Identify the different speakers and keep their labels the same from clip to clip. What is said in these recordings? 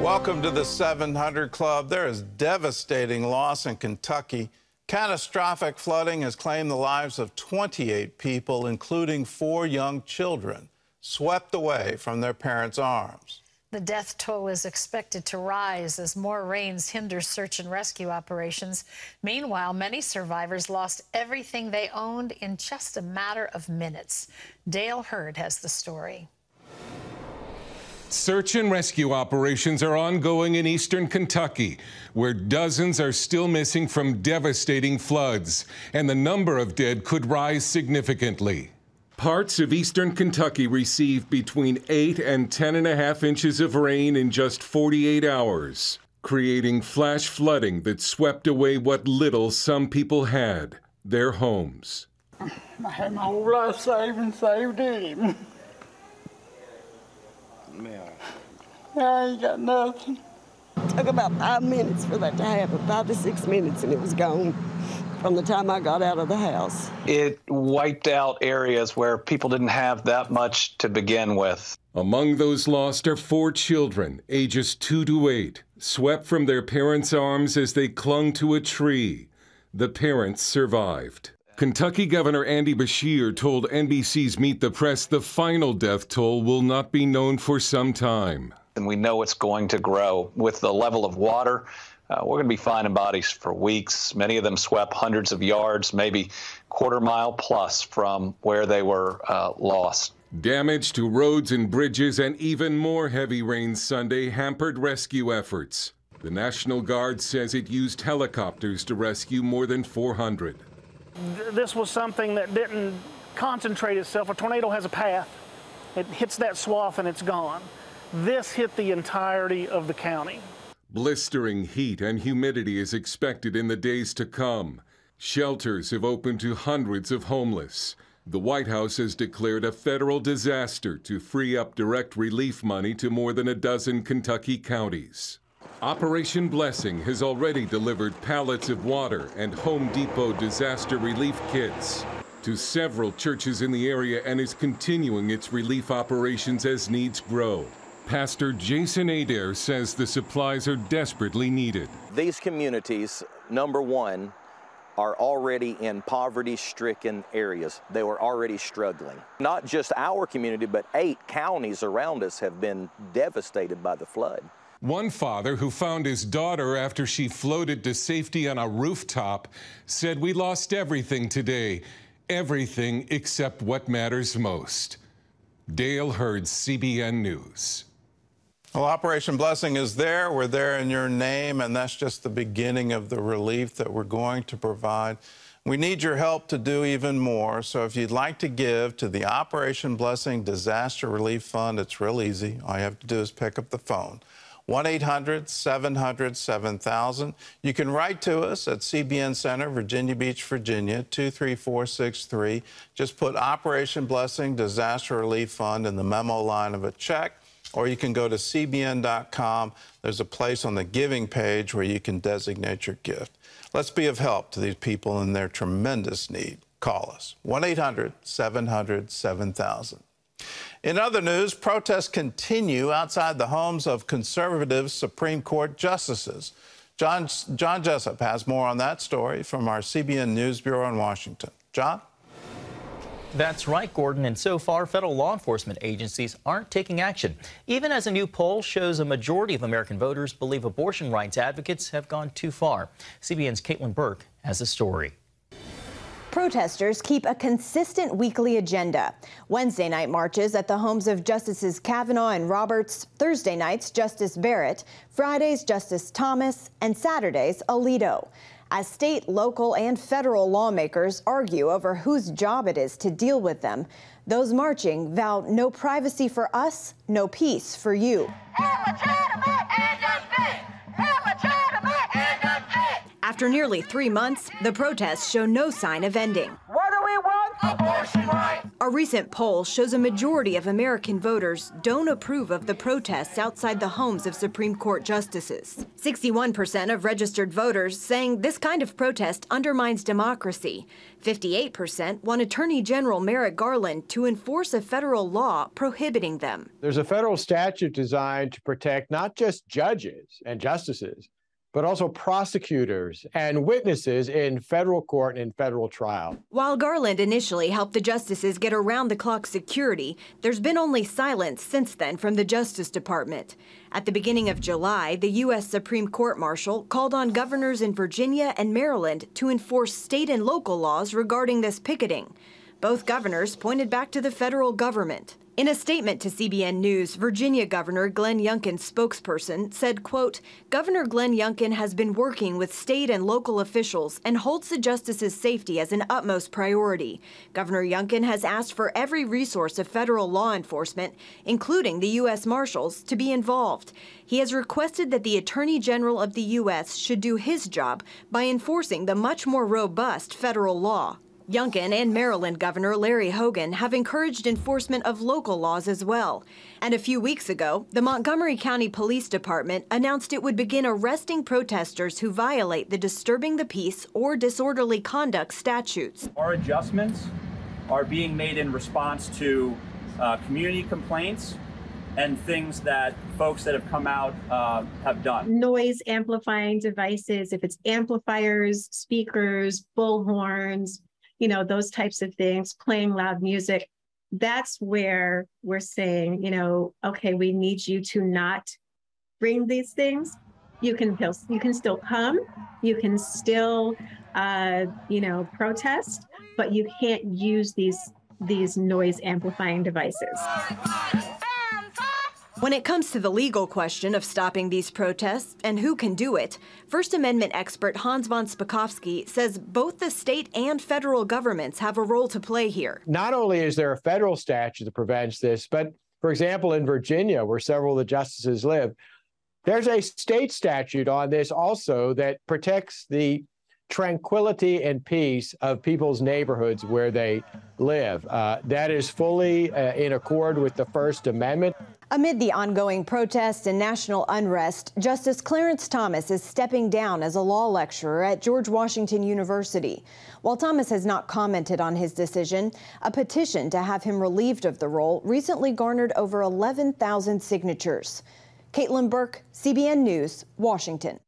Speaker 1: Welcome to the 700 Club. There is devastating loss in Kentucky. Catastrophic flooding has claimed the lives of 28 people, including 4 young children, swept away from their parents' arms.
Speaker 2: The death toll is expected to rise as more rains hinder search and rescue operations. Meanwhile, many survivors lost everything they owned in just a matter of minutes. Dale Hurd has the story.
Speaker 3: Search and rescue operations are ongoing in eastern Kentucky, where dozens are still missing from devastating floods, and the number of dead could rise significantly. Parts of eastern Kentucky received between 8 and 10.5 inches of rain in just 48 hours, creating flash flooding that swept away what little some people had, their homes.
Speaker 4: I had my whole life saved it. I ain't got nothing.
Speaker 5: It took about 5 minutes for that to happen, 5 to 6 minutes, and it was gone from the time I got out of the house.
Speaker 6: It wiped out areas where people didn't have that much to begin with.
Speaker 3: Among those lost are 4 children, ages 2 to 8, swept from their parents' arms as they clung to a tree. The parents survived. Kentucky Governor Andy Beshear told NBC's Meet the Press the final death toll will not be known for some time.
Speaker 6: And we know it's going to grow. With the level of water, we're going to be finding bodies for weeks. Many of them swept hundreds of yards, maybe quarter-mile plus from where they were lost.
Speaker 3: Damage to roads and bridges and even more heavy rain Sunday hampered rescue efforts. The National Guard says it used helicopters to rescue more than 400.
Speaker 7: This was something that didn't concentrate itself. A tornado has a path. It hits that swath and it's gone. This hit the entirety of the county.
Speaker 3: Blistering heat and humidity is expected in the days to come. Shelters have opened to hundreds of homeless. The White House has declared a federal disaster to free up direct relief money to more than a dozen Kentucky counties. Operation Blessing has already delivered pallets of water and Home Depot disaster relief kits to several churches in the area and is continuing its relief operations as needs grow. Pastor Jason Adair says the supplies are desperately needed.
Speaker 8: These communities, number one, are already in poverty-stricken areas. They were already struggling. Not just our community, but 8 counties around us have been devastated by the flood.
Speaker 3: One father who found his daughter after she floated to safety on a rooftop said, "We lost everything today, everything except what matters most." Dale Hurd, CBN News.
Speaker 1: Well, Operation Blessing is there. We're there in your name, and that's just the beginning of the relief that we're going to provide. We need your help to do even more, so if you'd like to give to the Operation Blessing Disaster Relief Fund, it's real easy. All you have to do is pick up the phone. 1-800-700-7000. You can write to us at CBN Center, Virginia Beach, Virginia, 23463. Just put Operation Blessing Disaster Relief Fund in the memo line of a check, or you can go to cbn.com. There's a place on the giving page where you can designate your gift. Let's be of help to these people in their tremendous need. Call us, 1-800-700-7000. In other news, protests continue outside the homes of conservative Supreme Court justices. John Jessup has more on that story from our CBN News Bureau in Washington. John?
Speaker 9: That's right, Gordon. And so far, federal law enforcement agencies aren't taking action, even as a new poll shows a majority of American voters believe abortion rights advocates have gone too far. CBN's Caitlin Burke has a story.
Speaker 10: Protesters keep a consistent weekly agenda. Wednesday night marches at the homes of Justices Kavanaugh and Roberts, Thursday nights Justice Barrett, Fridays Justice Thomas, and Saturdays Alito. As state, local, and federal lawmakers argue over whose job it is to deal with them, those marching vow no privacy for us, no peace for you. After nearly 3 months, the protests show no sign of ending.
Speaker 4: What do we want
Speaker 11: abortion right.
Speaker 10: A recent poll shows a majority of American voters don't approve of the protests outside the homes of Supreme Court justices. 61% of registered voters saying this kind of protest undermines democracy. 58% want Attorney General Merrick Garland to enforce a federal law prohibiting them.
Speaker 12: There's a federal statute designed to protect not just judges and justices, but also prosecutors and witnesses in federal court and in federal trial.
Speaker 10: While Garland initially helped the justices get around-the-clock security, there's been only silence since then from the Justice Department. At the beginning of July, the U.S. Supreme Court Marshal called on governors in Virginia and Maryland to enforce state and local laws regarding this picketing. Both governors pointed back to the federal government. In a statement to CBN News, Virginia Governor Glenn Youngkin's spokesperson said, quote, Governor Glenn Youngkin has been working with state and local officials and holds the justices' safety as an utmost priority. Governor Youngkin has asked for every resource of federal law enforcement, including the U.S. Marshals, to be involved. He has requested that the Attorney General of the U.S. should do his job by enforcing the much more robust federal law. Youngkin and Maryland Governor Larry Hogan have encouraged enforcement of local laws as well. And a few weeks ago, the Montgomery County Police Department announced it would begin arresting protesters who violate the disturbing the peace or disorderly conduct statutes.
Speaker 13: Our adjustments are being made in response to community complaints and things that folks that have come out have done.
Speaker 14: Noise amplifying devices, if it's amplifiers, speakers, bullhorns, you know, those types of things, playing loud music, that's where we're saying, you know, okay, we need you to not bring these things. You can still come, you can still, you know, protest, but you can't use these noise amplifying devices.
Speaker 10: When it comes to the legal question of stopping these protests and who can do it, First Amendment expert Hans von Spakovsky says both the state and federal governments have a role to play here.
Speaker 12: Not only is there a federal statute that prevents this, but for example, in Virginia, where several of the justices live, there's a state statute on this also that protects the tranquility and peace of people's neighborhoods where they live. That is fully in accord with the First Amendment.
Speaker 10: Amid the ongoing protests and national unrest, Justice Clarence Thomas is stepping down as a law lecturer at George Washington University. While Thomas has not commented on his decision, a petition to have him relieved of the role recently garnered over 11,000 signatures. Caitlin Burke, CBN News, Washington.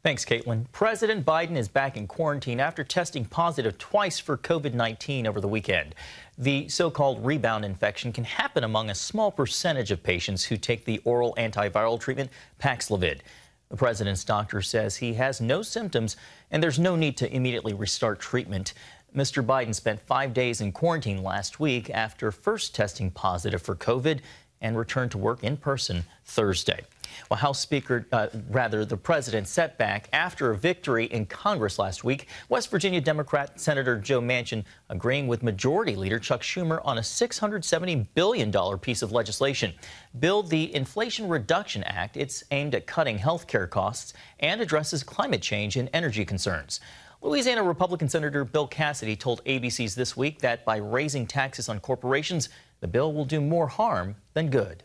Speaker 9: Thanks, Caitlin. President Biden is back in quarantine after testing positive twice for COVID-19 over the weekend. The so-called rebound infection can happen among a small percentage of patients who take the oral antiviral treatment Paxlovid. The president's doctor says he has no symptoms and there's no need to immediately restart treatment. Mr. Biden spent 5 days in quarantine last week after first testing positive for COVID and returned to work in person Thursday. Well, the president set back after a victory in Congress last week. West Virginia Democrat Senator Joe Manchin agreeing with Majority Leader Chuck Schumer on a $670 billion piece of legislation. Billed the Inflation Reduction Act. It's aimed at cutting health care costs and addresses climate change and energy concerns. Louisiana Republican Senator Bill Cassidy told ABC's This Week that by raising taxes on corporations, the bill will do more harm than good.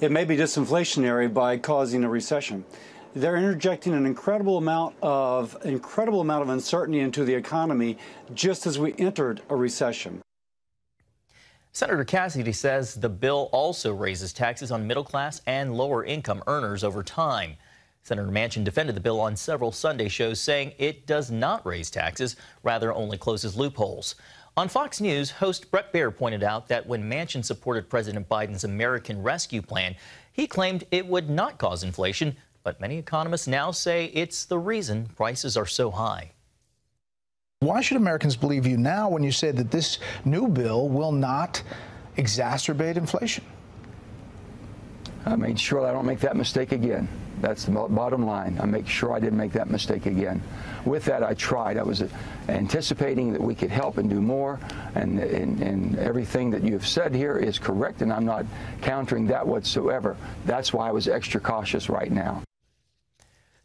Speaker 15: It may be disinflationary by causing a recession. They're interjecting an incredible amount of uncertainty into the economy just as we entered a recession.
Speaker 9: Senator Cassidy says the bill also raises taxes on middle class and lower income earners over time. Senator Manchin defended the bill on several Sunday shows, saying it does not raise taxes, rather only closes loopholes. On Fox News, host Bret Baier pointed out that when Manchin supported President Biden's American Rescue Plan, he claimed it would not cause inflation, but many economists now say it's the reason prices are so high.
Speaker 16: Why should Americans believe you now when you say that this new bill will not exacerbate inflation?
Speaker 17: I made sure I don't make that mistake again. That's the bottom line. I make sure I didn't make that mistake again. With that, I tried. I was anticipating that we could help and do more, and everything that you've said here is correct, and I'm not countering that whatsoever. That's why I was extra cautious right now.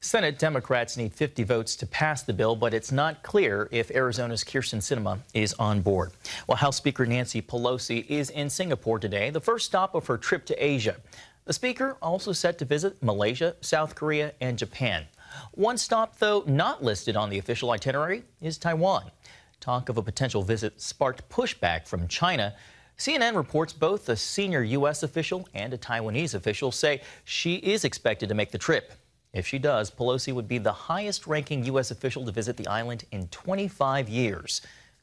Speaker 9: Senate Democrats need 50 votes to pass the bill, but it's not clear if Arizona's Kyrsten Sinema is on board. Well, House Speaker Nancy Pelosi is in Singapore today, the first stop of her trip to Asia. The speaker also set to visit Malaysia, South Korea, and Japan. One stop, though, not listed on the official itinerary is Taiwan. Talk of a potential visit sparked pushback from China. CNN reports both a senior U.S. official and a Taiwanese official say she is expected to make the trip. If she does, Pelosi would be the highest-ranking U.S. official to visit the island in 25 years.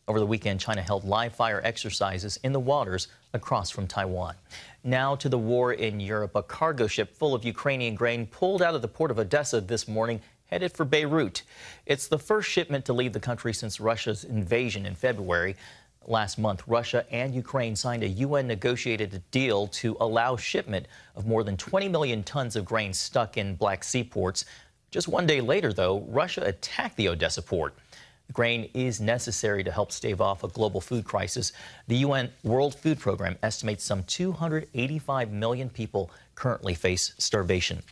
Speaker 9: Over the weekend, China held live-fire exercises in the waters across from Taiwan. Now to the war in Europe. A cargo ship full of Ukrainian grain pulled out of the port of Odessa this morning, headed for Beirut. It's the first shipment to leave the country since Russia's invasion in February. Last month, Russia and Ukraine signed a UN-negotiated deal to allow shipment of more than 20 million tons of grain stuck in Black Sea ports. Just one day later, though, Russia attacked the Odessa port. Grain is necessary to help stave off a global food crisis. The UN World Food Program estimates some 285 million people currently face starvation.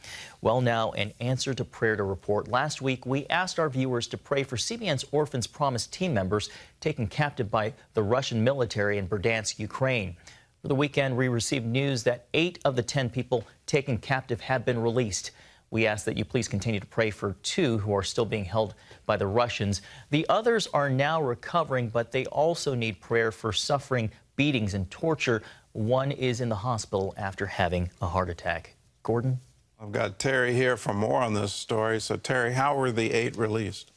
Speaker 9: Well, now, an answer to prayer to report. Last week, we asked our viewers to pray for CBN's Orphans Promise team members taken captive by the Russian military in Berdansk, Ukraine. For the weekend, we received news that 8 of the 10 people taken captive have been released. We ask that you please continue to pray for 2 who are still being held by the Russians. The others are now recovering, but they also need prayer for suffering beatings and torture. One is in the hospital after having a heart attack. Gordon?
Speaker 1: I've got Terry here for more on this story. So, Terry, how were the 8 released?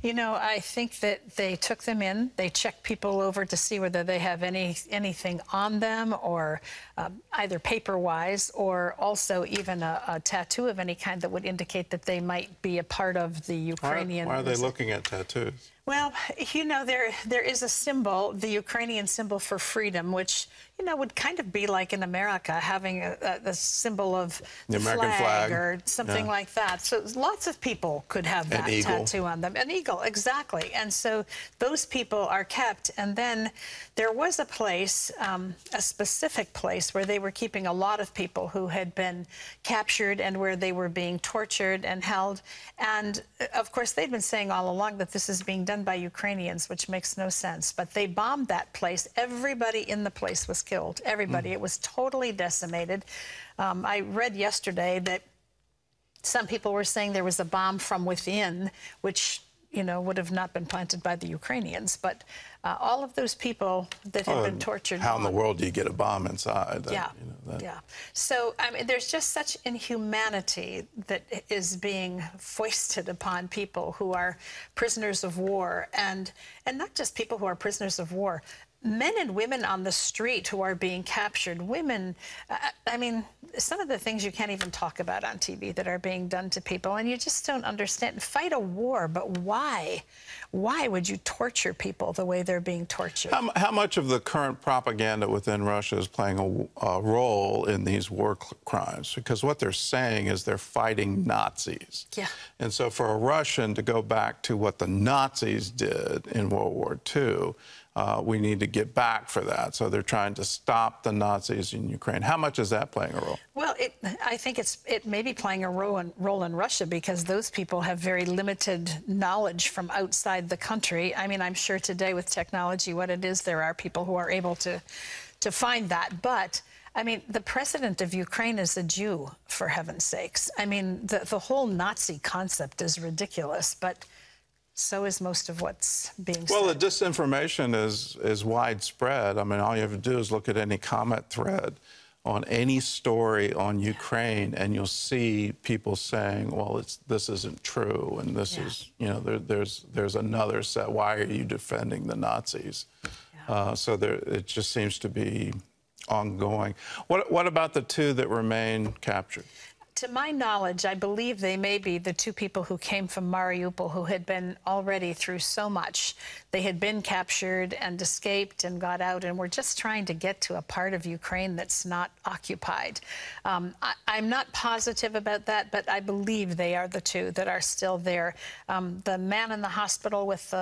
Speaker 2: You know, I think that they took them in. They checked people over to see whether they have anything on them, or either paper-wise, or also even a tattoo of any kind that would indicate that they might be a part of the Ukrainian.
Speaker 1: Why are they looking at tattoos?
Speaker 2: Well, you know, there is a symbol, the Ukrainian symbol for freedom, which, you know, would kind of be like in America having a symbol of the
Speaker 1: American flag
Speaker 2: or something like that. So lots of people could have that tattoo on them. An eagle, exactly. And so those people are kept. And then there was a place, a specific place where they were keeping a lot of people who had been captured and where they were being tortured and held. And of course, they'd been saying all along that this is being done by Ukrainians, which makes no sense. But they bombed that place. Everybody in the place was killed. Everybody. It was totally decimated. I read yesterday that some people were saying there was a bomb from within, which, you know, would have not been planted by the Ukrainians. But all of those people that had been tortured.
Speaker 1: How in the world do you get a bomb inside?
Speaker 2: Yeah. Yeah. So, I mean, there's just such inhumanity that is being foisted upon people who are prisoners of war, and not just people who are prisoners of war. Men and women on the street who are being captured, women, I mean, some of the things you can't even talk about on TV that are being done to people, and you just don't understand. Fight a war, but why? Why would you torture people the way they're being tortured?
Speaker 1: How much of the current propaganda within Russia is playing a role in these war crimes? Because what they're saying is they're fighting Nazis.
Speaker 2: Yeah.
Speaker 1: And so for a Russian to go back to what the Nazis did in World War II, we need to get back for that. So they're trying to stop the Nazis in Ukraine. How much is that playing a role?
Speaker 2: Well, I think it may be playing a role in Russia, because those people have very limited knowledge from outside the country. I mean, I'm sure today with technology, what it is, there are people who are able to find that. But I mean, the president of Ukraine is a Jew, for heaven's sakes. I mean, the whole Nazi concept is ridiculous, but so is most of what's being said.
Speaker 1: Well, the disinformation is widespread. I mean, all you have to do is look at any comment thread on any story on Ukraine, and you'll see people saying, well, this isn't true, and this is, you know, there's another set. Why are you defending the Nazis? So it just seems to be ongoing. What about the 2 that remain captured?
Speaker 2: To my knowledge, I believe they may be the 2 people who came from Mariupol, who had been already through so much. They had been captured and escaped and got out, and were just trying to get to a part of Ukraine that's not occupied. I'm not positive about that, but I believe they are the 2 that are still there. The man in the hospital with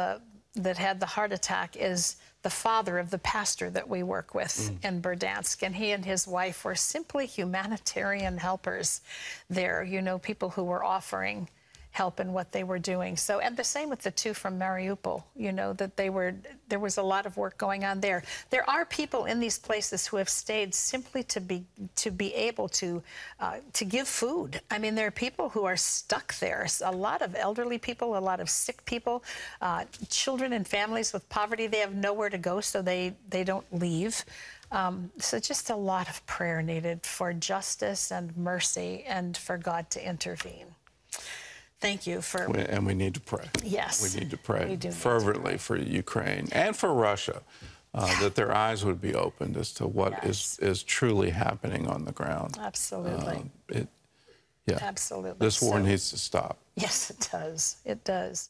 Speaker 2: that had the heart attack is the father of the pastor that we work with in Berdansk, and he and his wife were simply humanitarian helpers there. You know, people who were offering help in what they were doing. So, and the same with the two from Mariupol, you know, that there was a lot of work going on there. There are people in these places who have stayed simply to be able to give food. I mean, there are people who are stuck there. A lot of elderly people, a lot of sick people, children and families with poverty. They have nowhere to go, so they don't leave. So just a lot of prayer needed for justice and mercy and for God to intervene. Thank you for...
Speaker 1: And we need to pray.
Speaker 2: Yes.
Speaker 1: We need to pray fervently for Ukraine and for Russia, that their eyes would be opened as to what is truly happening on the ground.
Speaker 2: Absolutely.
Speaker 1: Yeah.
Speaker 2: Absolutely.
Speaker 1: This war needs to stop.
Speaker 2: Yes, it does. It does.